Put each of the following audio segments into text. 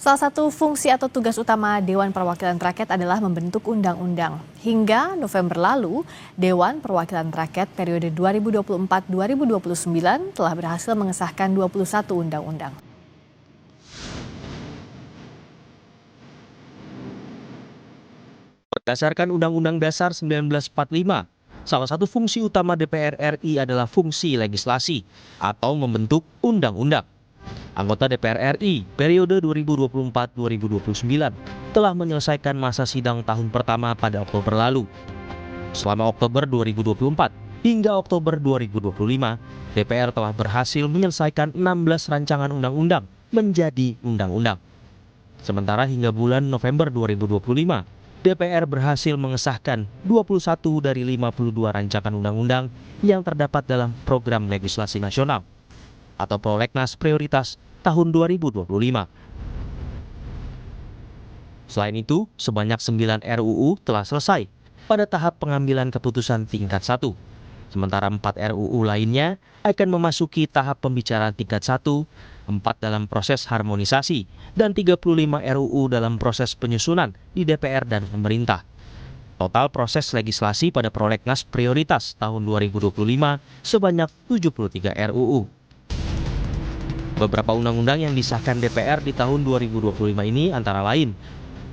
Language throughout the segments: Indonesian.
Salah satu fungsi atau tugas utama Dewan Perwakilan Rakyat adalah membentuk undang-undang. Hingga November lalu, Dewan Perwakilan Rakyat periode 2024-2029 telah berhasil mengesahkan 21 undang-undang. Berdasarkan Undang-Undang Dasar 1945, salah satu fungsi utama DPR RI adalah fungsi legislasi atau membentuk undang-undang. Anggota DPR RI periode 2024-2029 telah menyelesaikan masa sidang tahun pertama pada Oktober lalu. Selama Oktober 2024 hingga Oktober 2025, DPR telah berhasil menyelesaikan 16 rancangan undang-undang menjadi undang-undang. Sementara hingga bulan November 2025, DPR berhasil mengesahkan 21 dari 52 rancangan undang-undang yang terdapat dalam program legislasi nasional atau Prolegnas Prioritas tahun 2025. Selain itu, sebanyak 9 RUU telah selesai pada tahap pengambilan keputusan tingkat 1. Sementara 4 RUU lainnya akan memasuki tahap pembicaraan tingkat 1, 4 dalam proses harmonisasi, dan 35 RUU dalam proses penyusunan di DPR dan pemerintah. Total proses legislasi pada Prolegnas Prioritas tahun 2025 sebanyak 73 RUU. Beberapa undang-undang yang disahkan DPR di tahun 2025 ini antara lain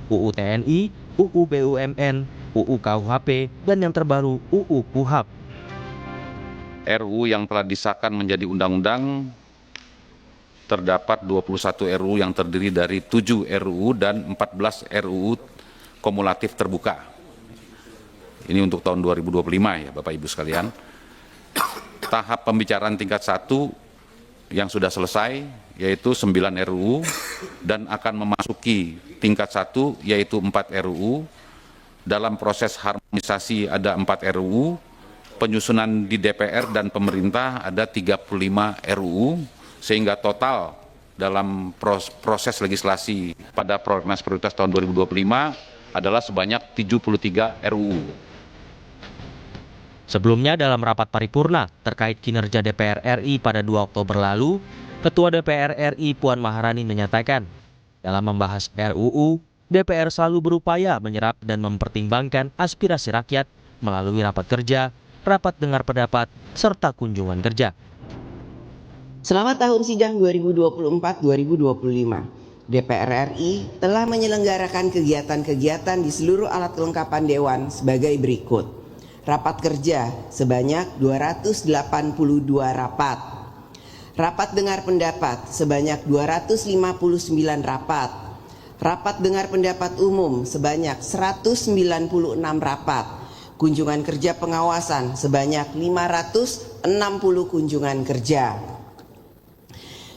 UU TNI, UU BUMN, UU KUHP, dan yang terbaru UU KUHP. RUU yang telah disahkan menjadi undang-undang terdapat 21 RUU yang terdiri dari 7 RUU dan 14 RUU kumulatif terbuka. Ini untuk tahun 2025 ya Bapak Ibu sekalian. Tahap pembicaraan tingkat 1 yang sudah selesai yaitu 9 RUU dan akan memasuki tingkat 1 yaitu 4 RUU. Dalam proses harmonisasi ada 4 RUU, penyusunan di DPR dan pemerintah ada 35 RUU, sehingga total dalam proses legislasi pada Prolegnas Prioritas tahun 2025 adalah sebanyak 73 RUU. Sebelumnya dalam rapat paripurna terkait kinerja DPR RI pada 2 Oktober lalu, Ketua DPR RI Puan Maharani menyatakan, dalam membahas RUU, DPR selalu berupaya menyerap dan mempertimbangkan aspirasi rakyat melalui rapat kerja, rapat dengar pendapat, serta kunjungan kerja. Selama tahun sidang 2024-2025, DPR RI telah menyelenggarakan kegiatan-kegiatan di seluruh alat kelengkapan Dewan sebagai berikut. Rapat kerja sebanyak 282 rapat. Rapat dengar pendapat sebanyak 259 rapat. Rapat dengar pendapat umum sebanyak 196 rapat. Kunjungan kerja pengawasan sebanyak 560 kunjungan kerja.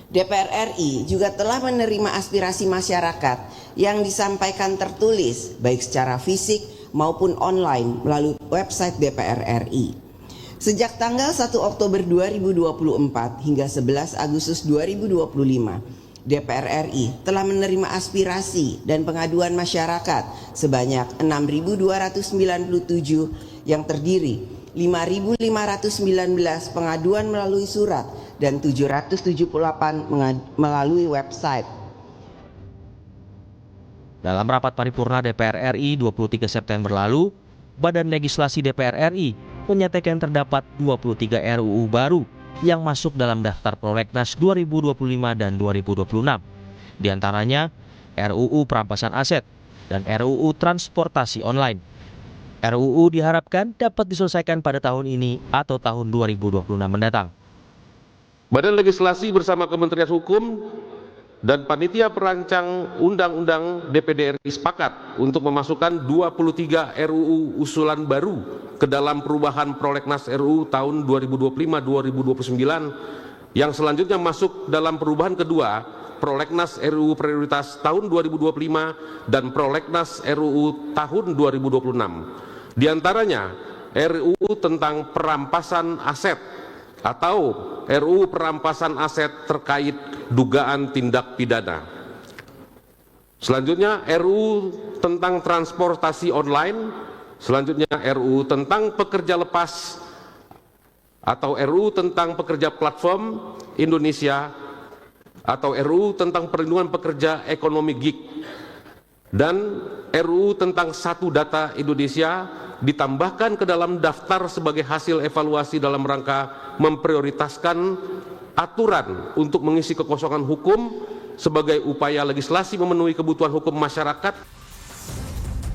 DPR RI juga telah menerima aspirasi masyarakat yang disampaikan tertulis baik secara fisik maupun online melalui website DPR RI. Sejak tanggal 1 Oktober 2024 hingga 11 Agustus 2025, DPR RI telah menerima aspirasi dan pengaduan masyarakat sebanyak 6.297 yang terdiri 5.519 pengaduan melalui surat dan 778 melalui website. Dalam rapat paripurna DPR RI 23 September lalu, Badan Legislasi DPR RI menyatakan terdapat 23 RUU baru yang masuk dalam daftar Prolegnas 2025 dan 2026. Di antaranya RUU Perampasan Aset dan RUU Transportasi Online. RUU diharapkan dapat diselesaikan pada tahun ini atau tahun 2026 mendatang. Badan Legislasi bersama Kementerian Hukum dan Panitia Perancang Undang-Undang DPD RI sepakat untuk memasukkan 23 RUU usulan baru ke dalam perubahan Prolegnas RUU tahun 2025-2029 yang selanjutnya masuk dalam perubahan kedua Prolegnas RUU Prioritas tahun 2025 dan Prolegnas RUU tahun 2026. Di antaranya RUU tentang perampasan aset atau RUU perampasan aset terkait dugaan tindak pidana. Selanjutnya RUU tentang transportasi online, selanjutnya RUU tentang pekerja lepas atau RUU tentang pekerja platform Indonesia, atau RUU tentang perlindungan pekerja ekonomi gig dan RUU tentang Satu Data Indonesia ditambahkan ke dalam daftar sebagai hasil evaluasi dalam rangka memprioritaskan aturan untuk mengisi kekosongan hukum sebagai upaya legislasi memenuhi kebutuhan hukum masyarakat.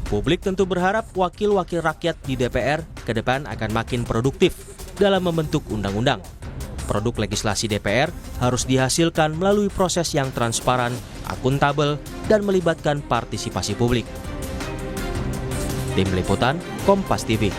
Publik tentu berharap wakil-wakil rakyat di DPR ke depan akan makin produktif dalam membentuk undang-undang. Produk legislasi DPR harus dihasilkan melalui proses yang transparan, akuntabel, dan melibatkan partisipasi publik. Tim Liputan, Kompas TV.